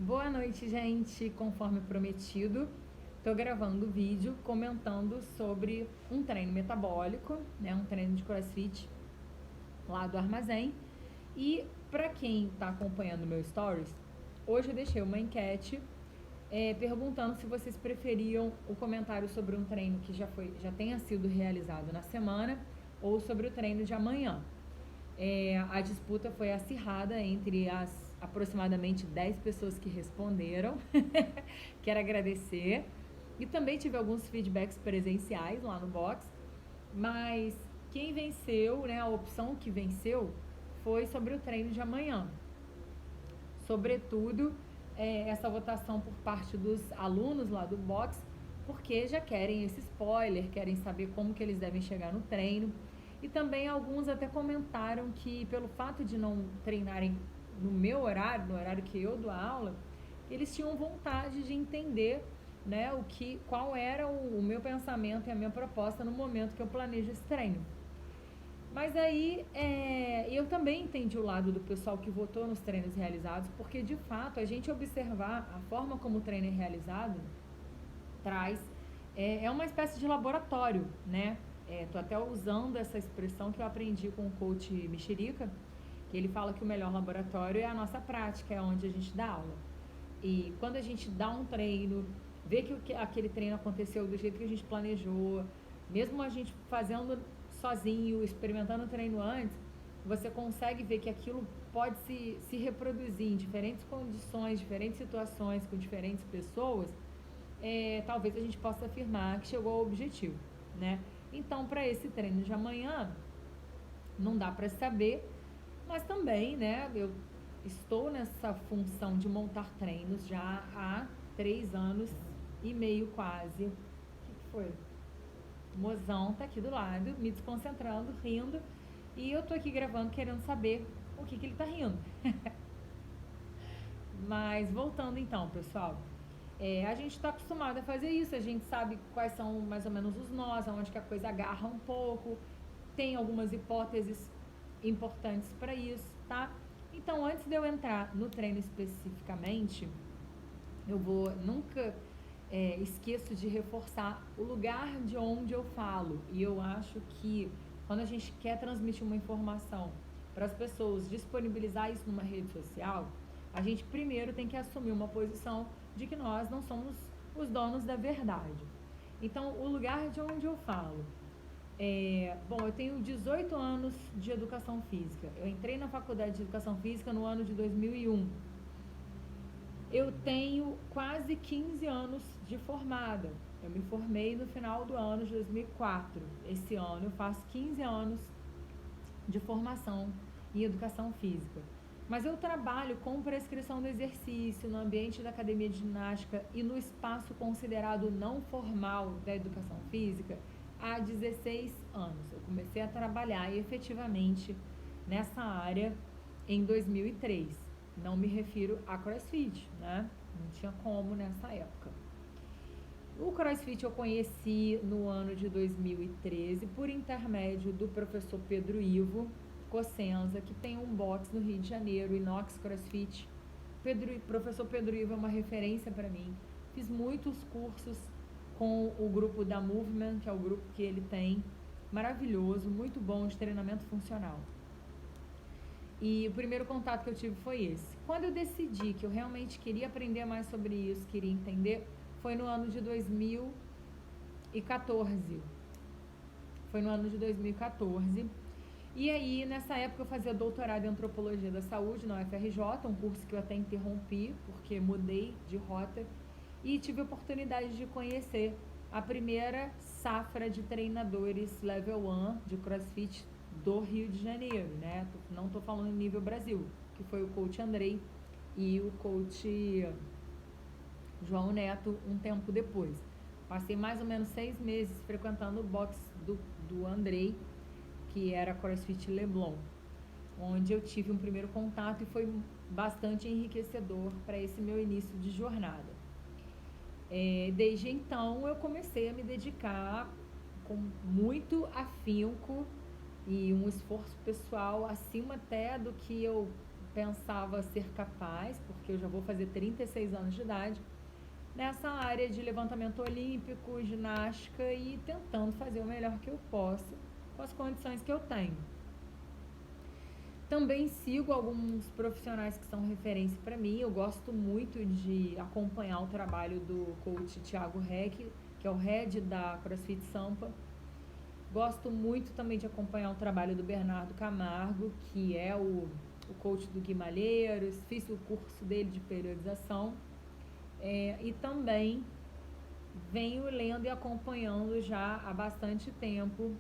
Boa noite, gente. Conforme prometido, estou gravando o vídeo comentando sobre um treino metabólico, né, um treino de CrossFit lá do armazém. E para quem está acompanhando meu stories, hoje eu deixei uma enquete perguntando se vocês preferiam o comentário sobre um treino que já tenha sido realizado na semana ou sobre o treino de amanhã. A disputa foi acirrada entre as aproximadamente 10 pessoas que responderam. Quero agradecer. E também tive alguns feedbacks presenciais lá no box. Mas quem venceu, né, a opção que venceu foi sobre o treino de amanhã. Sobretudo, essa votação por parte dos alunos lá do box, porque já querem esse spoiler, querem saber como que eles devem chegar no treino. E também alguns até comentaram que pelo fato de não treinarem no meu horário, no horário que eu dou aula, eles tinham vontade de entender, né, qual era o meu pensamento e a minha proposta no momento que eu planejo esse treino. Mas aí eu também entendi o lado do pessoal que votou nos treinos realizados, porque de fato a gente observar a forma como o treino é realizado traz uma espécie de laboratório, né? Tô até usando essa expressão que eu aprendi com o coach Mexerica, que ele fala que o melhor laboratório é a nossa prática, é onde a gente dá aula. E quando a gente dá um treino, vê que aquele treino aconteceu do jeito que a gente planejou, mesmo a gente fazendo sozinho, experimentando o treino antes, você consegue ver que aquilo pode se reproduzir em diferentes condições, diferentes situações, com diferentes pessoas. Talvez a gente possa afirmar que chegou ao objetivo, né? Então, para esse treino de amanhã, não dá para saber, mas também, né, eu estou nessa função de montar treinos já há 3 anos e meio quase. O que foi? O mozão tá aqui do lado, me desconcentrando, rindo, e eu tô aqui gravando querendo saber o que ele tá rindo. Mas voltando então, pessoal, a gente está acostumado a fazer isso, a gente sabe quais são mais ou menos os nós, aonde que a coisa agarra um pouco, tem algumas hipóteses importantes para isso, tá? Então, antes de eu entrar no treino especificamente, eu nunca esqueço de reforçar o lugar de onde eu falo. E eu acho que quando a gente quer transmitir uma informação para as pessoas, disponibilizar isso numa rede social, a gente primeiro tem que assumir uma posição de que nós não somos os donos da verdade. Então, o lugar de onde eu falo. Bom, eu tenho 18 anos de educação física. Eu entrei na faculdade de educação física no ano de 2001. Eu tenho quase 15 anos de formada. Eu me formei no final do ano de 2004. Esse ano eu faço 15 anos de formação em educação física. Mas eu trabalho com prescrição do exercício no ambiente da academia de ginástica e no espaço considerado não formal da educação física há 16 anos. Eu comecei a trabalhar efetivamente nessa área em 2003. Não me refiro a CrossFit, né? Não tinha como nessa época. O CrossFit eu conheci no ano de 2013 por intermédio do professor Pedro Ivo Cossenza, que tem um box no Rio de Janeiro, Inox CrossFit. Professor Pedro Ivo é uma referência para mim. Fiz muitos cursos com o grupo da Movement, que é o grupo que ele tem, maravilhoso, muito bom de treinamento funcional. E o primeiro contato que eu tive foi esse. Quando eu decidi que eu realmente queria aprender mais sobre isso, queria entender, foi no ano de 2014. Foi no ano de 2014. E aí, nessa época, eu fazia doutorado em Antropologia da Saúde na UFRJ, um curso que eu até interrompi, porque mudei de rota, e tive a oportunidade de conhecer a primeira safra de treinadores Level 1 de CrossFit do Rio de Janeiro, né? Não tô falando em nível Brasil, que foi o coach Andrei e o coach João Neto um tempo depois. Passei mais ou menos 6 meses frequentando o box do Andrei, que era CrossFit Leblon, onde eu tive um primeiro contato e foi bastante enriquecedor para esse meu início de jornada. Desde então eu comecei a me dedicar com muito afinco e um esforço pessoal acima até do que eu pensava ser capaz, porque eu já vou fazer 36 anos de idade, nessa área de levantamento olímpico, ginástica e tentando fazer o melhor que eu posso com as condições que eu tenho. Também sigo alguns profissionais que são referência para mim. Eu gosto muito de acompanhar o trabalho do coach Thiago Reck, que é o head da CrossFit Sampa. Gosto muito também de acompanhar o trabalho do Bernardo Camargo, que é o coach do Gui Malheiros. Fiz o curso dele de periodização. E também venho lendo e acompanhando já há bastante tempo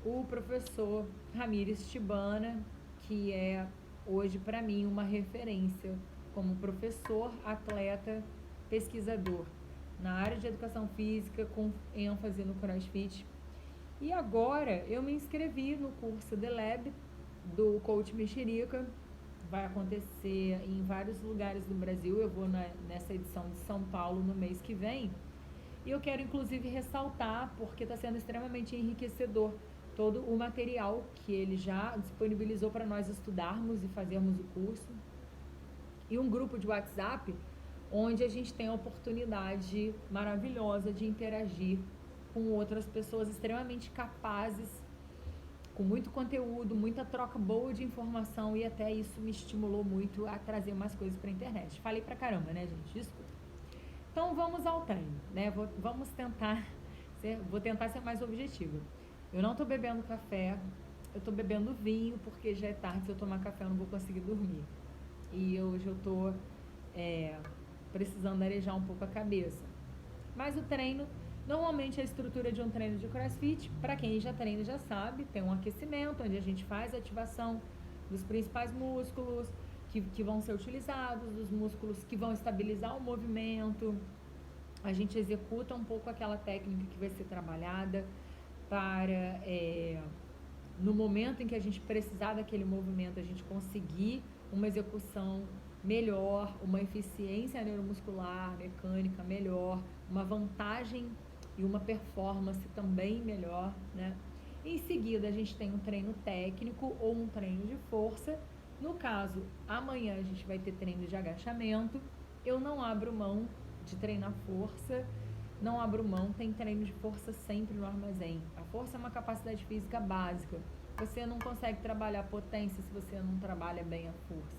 o professor Ramires Tibana, que é hoje para mim uma referência como professor, atleta, pesquisador na área de educação física com ênfase no CrossFit. E agora eu me inscrevi no curso The Lab do Coach Mexerica. Vai acontecer em vários lugares do Brasil. Eu vou nessa edição de São Paulo no mês que vem. E eu quero inclusive ressaltar, porque está sendo extremamente enriquecedor, todo o material que ele já disponibilizou para nós estudarmos e fazermos o curso. E um grupo de WhatsApp, onde a gente tem a oportunidade maravilhosa de interagir com outras pessoas extremamente capazes, com muito conteúdo, muita troca boa de informação, e até isso me estimulou muito a trazer mais coisas para a internet. Falei pra caramba, né, gente? Desculpa. Então vamos ao treino, né? Vou tentar ser mais objetiva. Eu não tô bebendo café, eu tô bebendo vinho, porque já é tarde, se eu tomar café eu não vou conseguir dormir. E hoje eu tô precisando arejar um pouco a cabeça. Mas o treino, normalmente a estrutura de um treino de CrossFit, para quem já treina já sabe, tem um aquecimento, onde a gente faz a ativação dos principais músculos que vão ser utilizados, dos músculos que vão estabilizar o movimento. A gente executa um pouco aquela técnica que vai ser trabalhada para, no momento em que a gente precisar daquele movimento, a gente conseguir uma execução melhor, uma eficiência neuromuscular, mecânica melhor, uma vantagem e uma performance também melhor, né? Em seguida, a gente tem um treino técnico ou um treino de força. No caso, amanhã a gente vai ter treino de agachamento. Eu não abro mão de treinar força, não abro mão, tem treino de força sempre no armazém. A força é uma capacidade física básica. Você não consegue trabalhar potência se você não trabalha bem a força,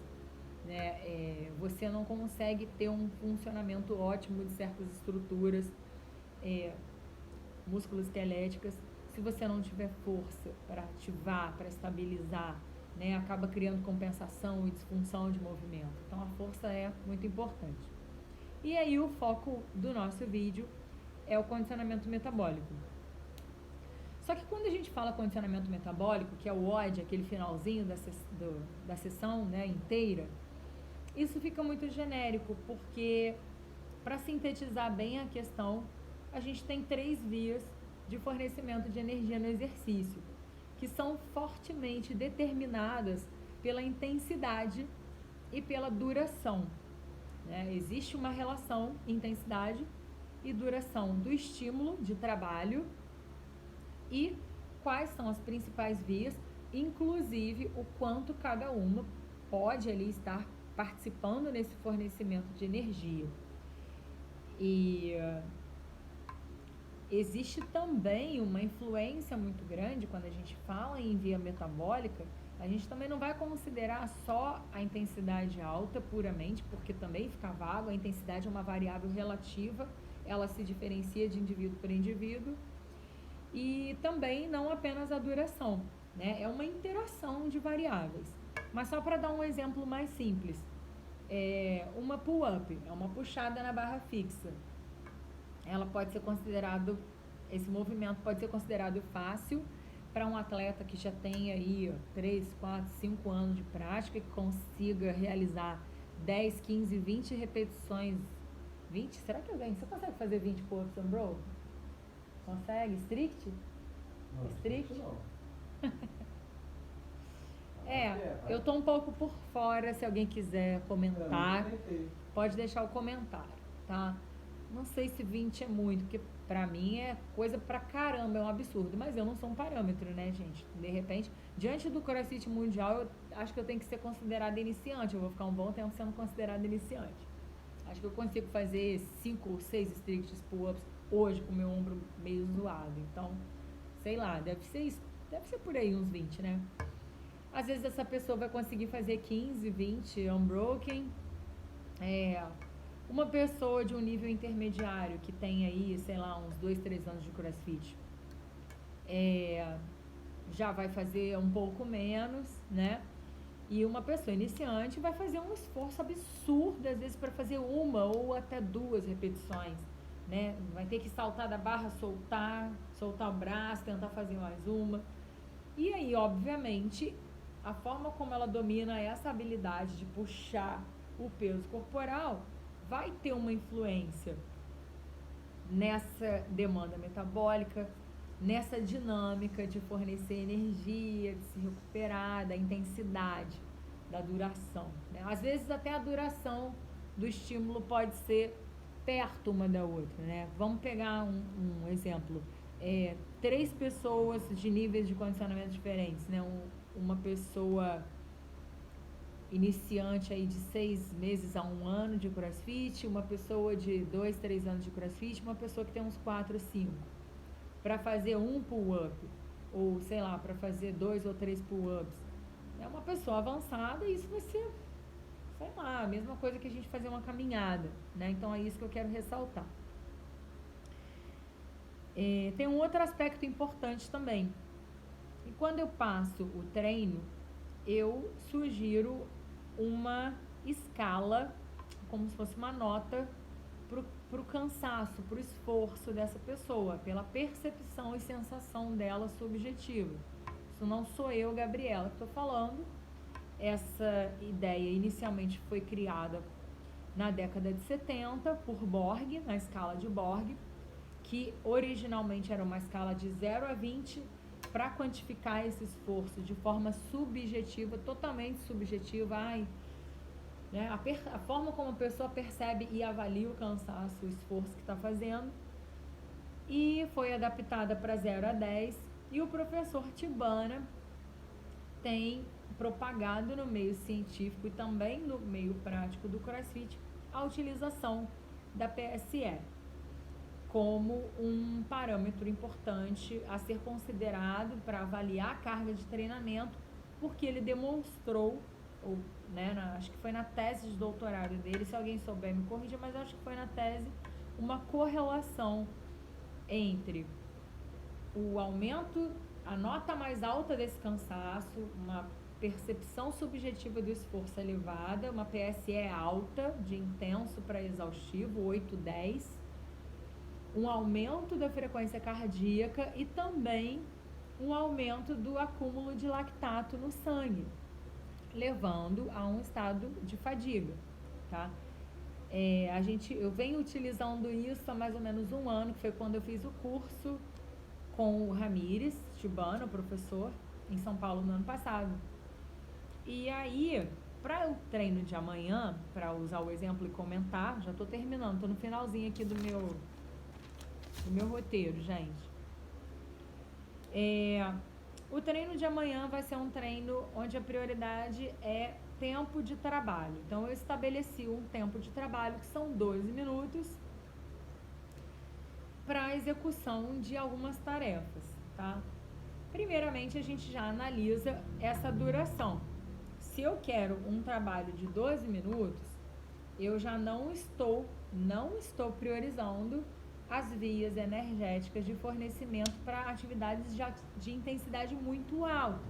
né? Você não consegue ter um funcionamento ótimo de certas estruturas musculoesqueléticas se você não tiver força para ativar, para estabilizar, né? Acaba criando compensação e disfunção de movimento. Então a força é muito importante. E aí o foco do nosso vídeo é o condicionamento metabólico. Só que quando a gente fala condicionamento metabólico, que é o WOD, aquele finalzinho da sessão, né, inteira, isso fica muito genérico, porque para sintetizar bem a questão, a gente tem 3 vias de fornecimento de energia no exercício, que são fortemente determinadas pela intensidade e pela duração, né? Existe uma relação intensidade e duração do estímulo de trabalho e quais são as principais vias, inclusive o quanto cada uma pode ali estar participando nesse fornecimento de energia. E existe também uma influência muito grande quando a gente fala em via metabólica. A gente também não vai considerar só a intensidade alta puramente, porque também fica vago. A intensidade é uma variável relativa, ela se diferencia de indivíduo para indivíduo. E também não apenas a duração, né? É uma interação de variáveis. Mas só para dar um exemplo mais simples, uma pull-up, é uma puxada na barra fixa. Ela pode ser considerado, esse movimento pode ser considerado fácil para um atleta que já tem aí 3, 4, 5 anos de prática, que consiga realizar 10, 15, 20 repetições. 20? Será que alguém? Você consegue fazer 20 pull-ups on row? Consegue? Strict? Não, Strict? Não. Eu tô um pouco por fora, se alguém quiser comentar, Eu pode deixar o comentário, tá? não sei se 20 é muito, porque pra mim é coisa pra caramba, é um absurdo. Mas eu não sou um parâmetro, né, gente? De repente, diante do CrossFit Mundial, eu acho que eu tenho que ser considerada iniciante. Eu vou ficar um bom tempo sendo considerada iniciante. Acho que eu consigo fazer 5 ou 6 strict pull-ups hoje com o meu ombro meio zoado. Então, sei lá, deve ser por aí uns 20, né? Às vezes essa pessoa vai conseguir fazer 15, 20 unbroken. Uma pessoa de um nível intermediário que tem aí, sei lá, uns 2, 3 anos de CrossFit, já vai fazer um pouco menos, né? E uma pessoa iniciante vai fazer um esforço absurdo, às vezes, para fazer uma ou até 2 repetições, né? Vai ter que saltar da barra, soltar o braço, tentar fazer mais uma. E aí, obviamente, a forma como ela domina essa habilidade de puxar o peso corporal vai ter uma influência nessa demanda metabólica, nessa dinâmica de fornecer energia, de se recuperar, da intensidade, da duração, né? Às vezes até a duração do estímulo pode ser perto uma da outra, né? Vamos pegar um exemplo. 3 pessoas de níveis de condicionamento diferentes, né? Uma pessoa iniciante aí de 6 meses a 1 ano de CrossFit, uma pessoa de 2, 3 anos de CrossFit, uma pessoa que tem uns 4, 5. Para fazer um pull-up, ou sei lá, para fazer 2 ou 3 pull-ups, é uma pessoa avançada e isso vai ser, sei lá, a mesma coisa que a gente fazer uma caminhada, né? Então é isso que eu quero ressaltar. Tem um outro aspecto importante também. E quando eu passo o treino, eu sugiro uma escala, como se fosse uma nota, para o cansaço, para o esforço dessa pessoa, pela percepção e sensação dela subjetiva. Isso não sou eu, Gabriela, que estou falando. Essa ideia inicialmente foi criada na década de 70 por Borg, na escala de Borg, que originalmente era uma escala de 0 a 20, para quantificar esse esforço de forma subjetiva, totalmente subjetiva. Né? A forma como a pessoa percebe e avalia o cansaço, o esforço que está fazendo. E foi adaptada para 0 a 10. E o professor Tibana tem propagado no meio científico e também no meio prático do CrossFit a utilização da PSE como um parâmetro importante a ser considerado para avaliar a carga de treinamento, porque ele demonstrou, acho que foi na tese de doutorado dele, se alguém souber me corrija, mas acho que foi na tese, uma correlação entre o aumento, a nota mais alta desse cansaço, uma percepção subjetiva do esforço elevada, uma PSE alta, de intenso para exaustivo, 8, 10, um aumento da frequência cardíaca e também um aumento do acúmulo de lactato no sangue, levando a um estado de fadiga, tá? Eu venho utilizando isso há mais ou menos 1 ano, que foi quando eu fiz o curso com o Ramires Tibana, o professor, em São Paulo no ano passado. E aí, para o treino de amanhã, para usar o exemplo e comentar, já estou terminando, estou no finalzinho aqui do meu roteiro, gente. O treino de amanhã vai ser um treino onde a prioridade é tempo de trabalho. Então, eu estabeleci um tempo de trabalho que são 12 minutos para a execução de algumas tarefas, tá? Primeiramente, a gente já analisa essa duração. Se eu quero um trabalho de 12 minutos, eu já não estou priorizando as vias energéticas de fornecimento para atividades de intensidade muito alta,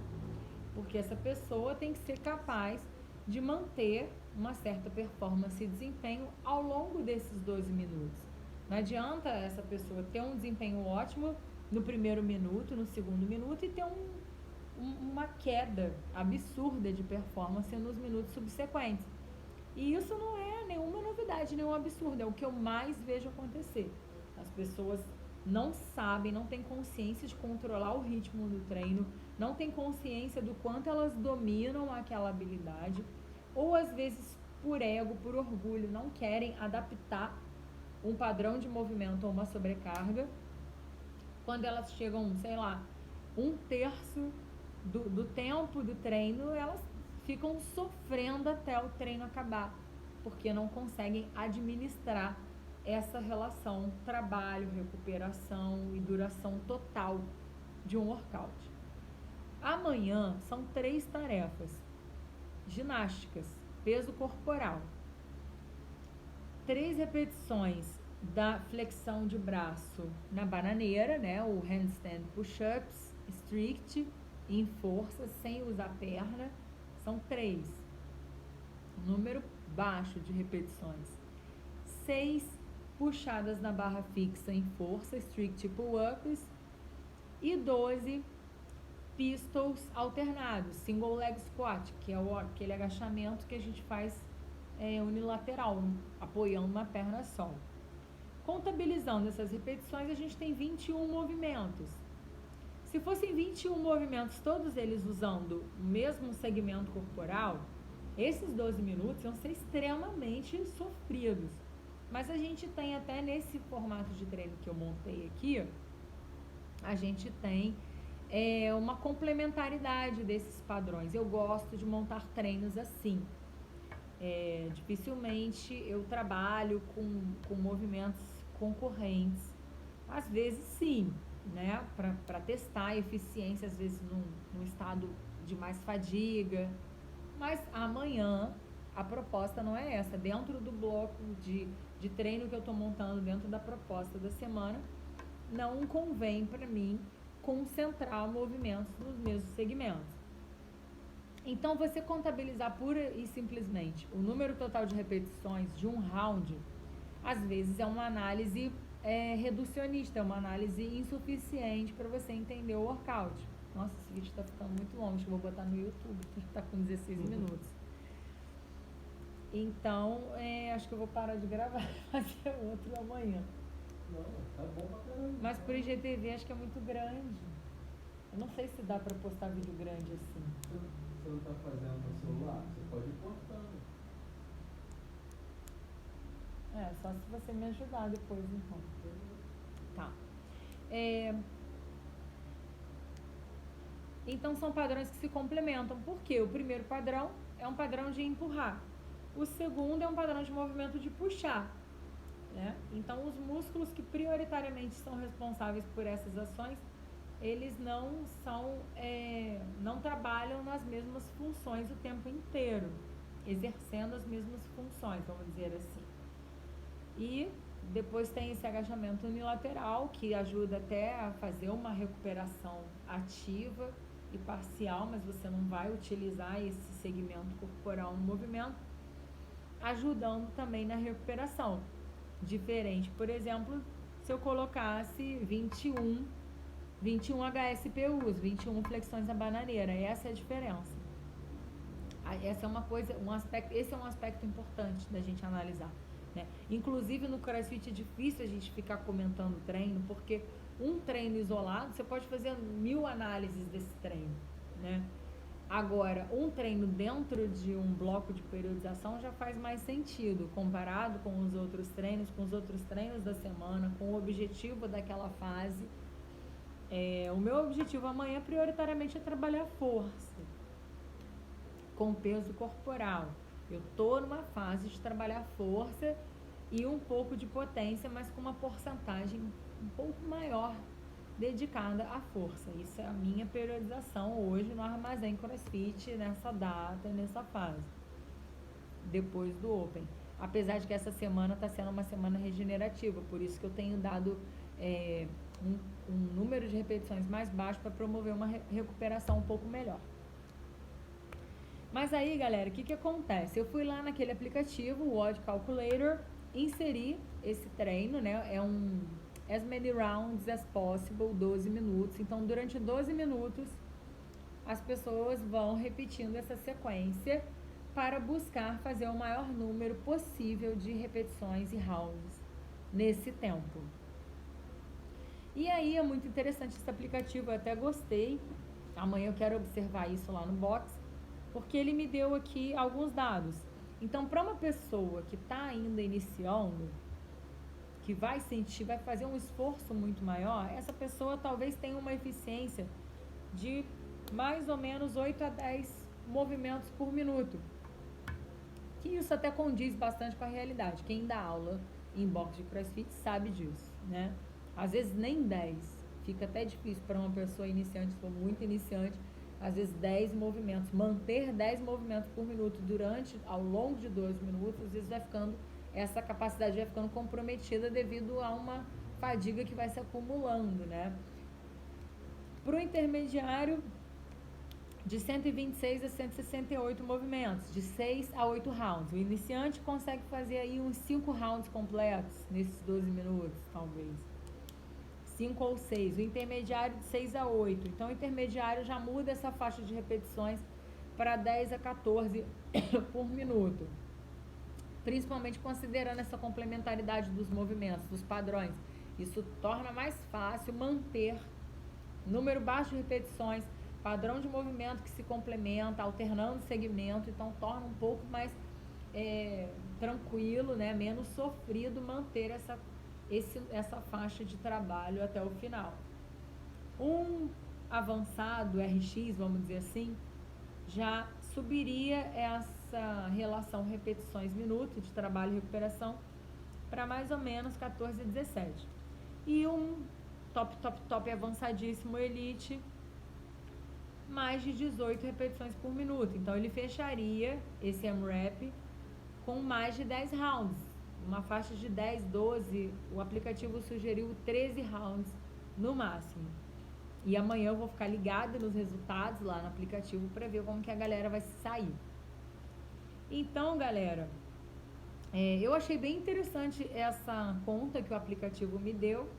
porque essa pessoa tem que ser capaz de manter uma certa performance e desempenho ao longo desses 12 minutos. Não adianta essa pessoa ter um desempenho ótimo no primeiro minuto, no segundo minuto e ter uma queda absurda de performance nos minutos subsequentes. E isso não é nenhuma novidade, nenhum absurdo, é o que eu mais vejo acontecer. As pessoas não sabem, não têm consciência de controlar o ritmo do treino, não têm consciência do quanto elas dominam aquela habilidade, ou às vezes por ego, por orgulho, não querem adaptar um padrão de movimento ou uma sobrecarga. Quando elas chegam, sei lá, 1/3 do tempo do treino, elas ficam sofrendo até o treino acabar, porque não conseguem administrar essa relação trabalho, recuperação e duração total de um workout. Amanhã são 3 tarefas: ginásticas, peso corporal, 3 repetições da flexão de braço na bananeira, né, o handstand push-ups strict, em força, sem usar a perna, são 3, número baixo de repetições. 6 puxadas na barra fixa em força, strict pull-ups, e 12 pistols alternados, single leg squat, que é aquele agachamento que a gente faz unilateral, apoiando uma perna só. Contabilizando essas repetições, a gente tem 21 movimentos. Se fossem 21 movimentos, todos eles usando o mesmo segmento corporal, esses 12 minutos iam ser extremamente sofridos. Mas a gente tem até nesse formato de treino que eu montei aqui, a gente tem uma complementaridade desses padrões. Eu gosto de montar treinos assim. Dificilmente eu trabalho com movimentos concorrentes. Às vezes sim, né? Para testar a eficiência, às vezes num estado de mais fadiga. Mas amanhã a proposta não é essa. Dentro do bloco de treino que eu estou montando, dentro da proposta da semana, não convém para mim concentrar movimentos nos mesmos segmentos. Então, você contabilizar pura e simplesmente o número total de repetições de um round, às vezes é uma análise reducionista, é uma análise insuficiente para você entender o workout. Nossa, esse vídeo está ficando muito longo, acho que eu vou botar no YouTube, que está com 16 minutos. Então, acho que eu vou parar de gravar e fazer outro amanhã. Não, tá bom pra caramba. Mas por IGTV acho que é muito grande. Eu não sei se dá para postar vídeo grande assim. Você não tá fazendo no celular? Você pode ir cortando. Só se você me ajudar depois, então. Tá. Então, são padrões que se complementam. Por quê? O primeiro padrão é um padrão de empurrar. O segundo é um padrão de movimento de puxar. Né? Então, os músculos que prioritariamente são responsáveis por essas ações, eles não trabalham nas mesmas funções o tempo inteiro, exercendo as mesmas funções, vamos dizer assim. E depois tem esse agachamento unilateral, que ajuda até a fazer uma recuperação ativa e parcial, mas você não vai utilizar esse segmento corporal no movimento, ajudando também na recuperação. Diferente, por exemplo, se eu colocasse 21 HSPUs, 21 flexões na bananeira, essa é a diferença. Essa é uma coisa, esse é um aspecto importante da gente analisar, né? Inclusive no CrossFit é difícil a gente ficar comentando treino, porque um treino isolado, você pode fazer 1000 análises desse treino, né? Agora, um treino dentro de um bloco de periodização já faz mais sentido, comparado com os outros treinos da semana, com o objetivo daquela fase. O meu objetivo amanhã, prioritariamente, é trabalhar força, com peso corporal. Eu tô numa fase de trabalhar força e um pouco de potência, mas com uma porcentagem um pouco maior dedicada à força. Isso é a minha periodização hoje no Armazém CrossFit, nessa data, nessa fase, depois do Open. Apesar de que essa semana está sendo uma semana regenerativa, por isso que eu tenho dado um número de repetições mais baixo para promover uma recuperação um pouco melhor. Mas aí, galera, o que acontece? Eu fui lá naquele aplicativo, o Odd Calculator, inseri esse treino, né? É um as many rounds as possible, 12 minutos. Então, durante 12 minutos, as pessoas vão repetindo essa sequência para buscar fazer o maior número possível de repetições e rounds nesse tempo. E aí, é muito interessante esse aplicativo, eu até gostei. Amanhã eu quero observar isso lá no box, porque ele me deu aqui alguns dados. Então, para uma pessoa que está ainda iniciando, que vai sentir, vai fazer um esforço muito maior, essa pessoa talvez tenha uma eficiência de mais ou menos 8 a 10 movimentos por minuto. Que isso até condiz bastante com a realidade. Quem dá aula em box de CrossFit sabe disso, né? Às vezes nem 10. Fica até difícil para uma pessoa iniciante, se for muito iniciante, às vezes 10 movimentos. Manter 10 movimentos por minuto ao longo de 12 minutos, às vezes essa capacidade vai ficando comprometida devido a uma fadiga que vai se acumulando, né? Para o intermediário, de 126 a 168 movimentos, de 6 a 8 rounds. O iniciante consegue fazer aí uns 5 rounds completos nesses 12 minutos, talvez. 5 ou 6. O intermediário de 6 a 8. Então, o intermediário já muda essa faixa de repetições para 10 a 14 por minuto. Principalmente considerando essa complementaridade dos movimentos, dos padrões. Isso torna mais fácil manter número baixo de repetições, padrão de movimento que se complementa, alternando segmento, então torna um pouco mais tranquilo, né? Menos sofrido manter essa faixa de trabalho até o final. Um avançado RX, vamos dizer assim, já subiria essa relação repetições minuto de trabalho e recuperação para mais ou menos 14 a 17. E um top avançadíssimo elite, mais de 18 repetições por minuto. Então, ele fecharia esse AMRAP com mais de 10 rounds. Uma faixa de 10, 12, o aplicativo sugeriu 13 rounds no máximo. E amanhã eu vou ficar ligada nos resultados lá no aplicativo para ver como que a galera vai sair. Então, galera, eu achei bem interessante essa conta que o aplicativo me deu.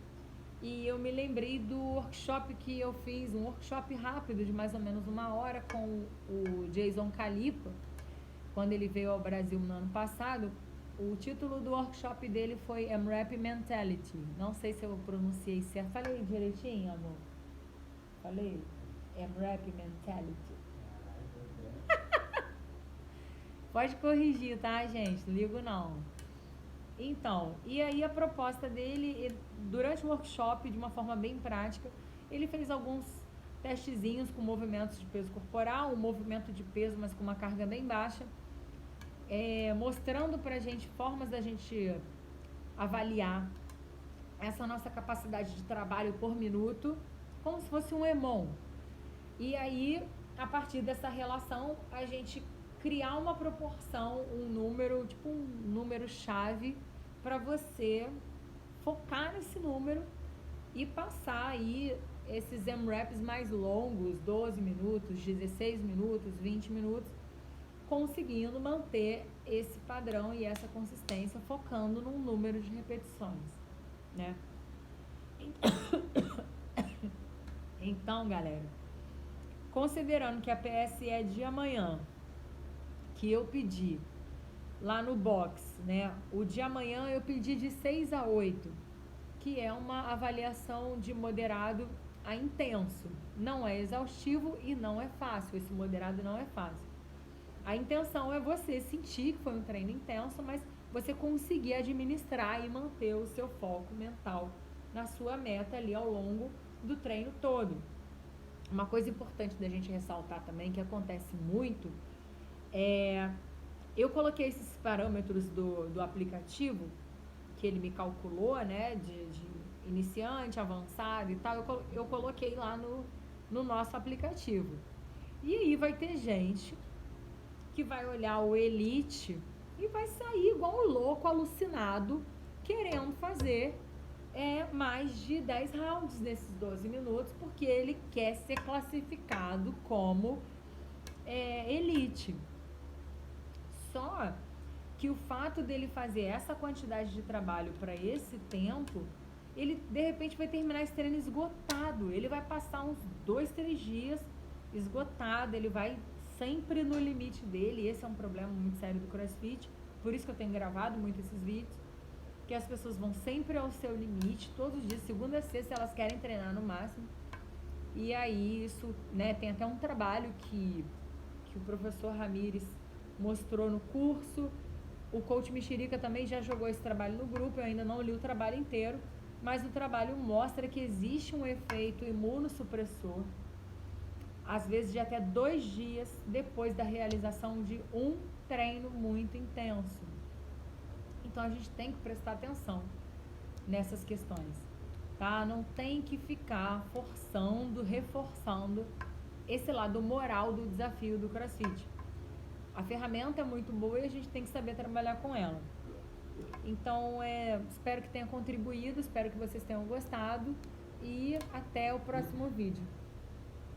E eu me lembrei do workshop que eu fiz, um workshop rápido de mais ou menos 1 hora com o Jason Calipa, quando ele veio ao Brasil no ano passado. O título do workshop dele foi AMRAP Mentality. Não sei se eu pronunciei certo. Falei direitinho, amor? Falei? AMRAP Mentality. Pode corrigir, tá, gente? Não ligo não. Então, e aí a proposta dele, durante o workshop, de uma forma bem prática, ele fez alguns testezinhos com movimentos de peso corporal, um movimento de peso, mas com uma carga bem baixa, mostrando pra gente formas da gente avaliar essa nossa capacidade de trabalho por minuto, como se fosse um EMOM. E aí, a partir dessa relação, a gente criar uma proporção, um número, tipo um número-chave, para você focar nesse número e passar aí esses AMRAPs mais longos, 12 minutos, 16 minutos, 20 minutos, conseguindo manter esse padrão e essa consistência, focando num número de repetições, né? Então, galera, considerando que a PS é de amanhã, que eu pedi lá no box, né? O de amanhã eu pedi de 6 a 8, que é uma avaliação de moderado a intenso. Não é exaustivo e não é fácil. Esse moderado não é fácil. A intenção é você sentir que foi um treino intenso, mas você conseguir administrar e manter o seu foco mental na sua meta ali ao longo do treino todo. Uma coisa importante da gente ressaltar também, que acontece muito, eu coloquei esses parâmetros do aplicativo, que ele me calculou, né, de iniciante, avançado e tal, eu coloquei lá no nosso aplicativo. E aí vai ter gente que vai olhar o Elite e vai sair igual um louco, alucinado, querendo fazer mais de 10 rounds nesses 12 minutos, porque ele quer ser classificado como Elite. Só que o fato dele fazer essa quantidade de trabalho para esse tempo, ele de repente vai terminar esse treino esgotado. Ele vai passar uns 2, 3 dias esgotado, ele vai sempre no limite dele. Esse é um problema muito sério do CrossFit, por isso que eu tenho gravado muito esses vídeos, que as pessoas vão sempre ao seu limite, todos os dias, segunda a sexta, elas querem treinar no máximo. E aí isso, né, tem até um trabalho que o professor Ramires mostrou no curso. O coach Mexerica também já jogou esse trabalho no grupo, eu ainda não li o trabalho inteiro, mas o trabalho mostra que existe um efeito imunossupressor, às vezes de até 2 dias depois da realização de um treino muito intenso. Então a gente tem que prestar atenção nessas questões, tá? Não tem que ficar forçando, reforçando esse lado moral do desafio do CrossFit. A ferramenta é muito boa e a gente tem que saber trabalhar com ela. Então, espero que tenha contribuído, espero que vocês tenham gostado e até o próximo vídeo.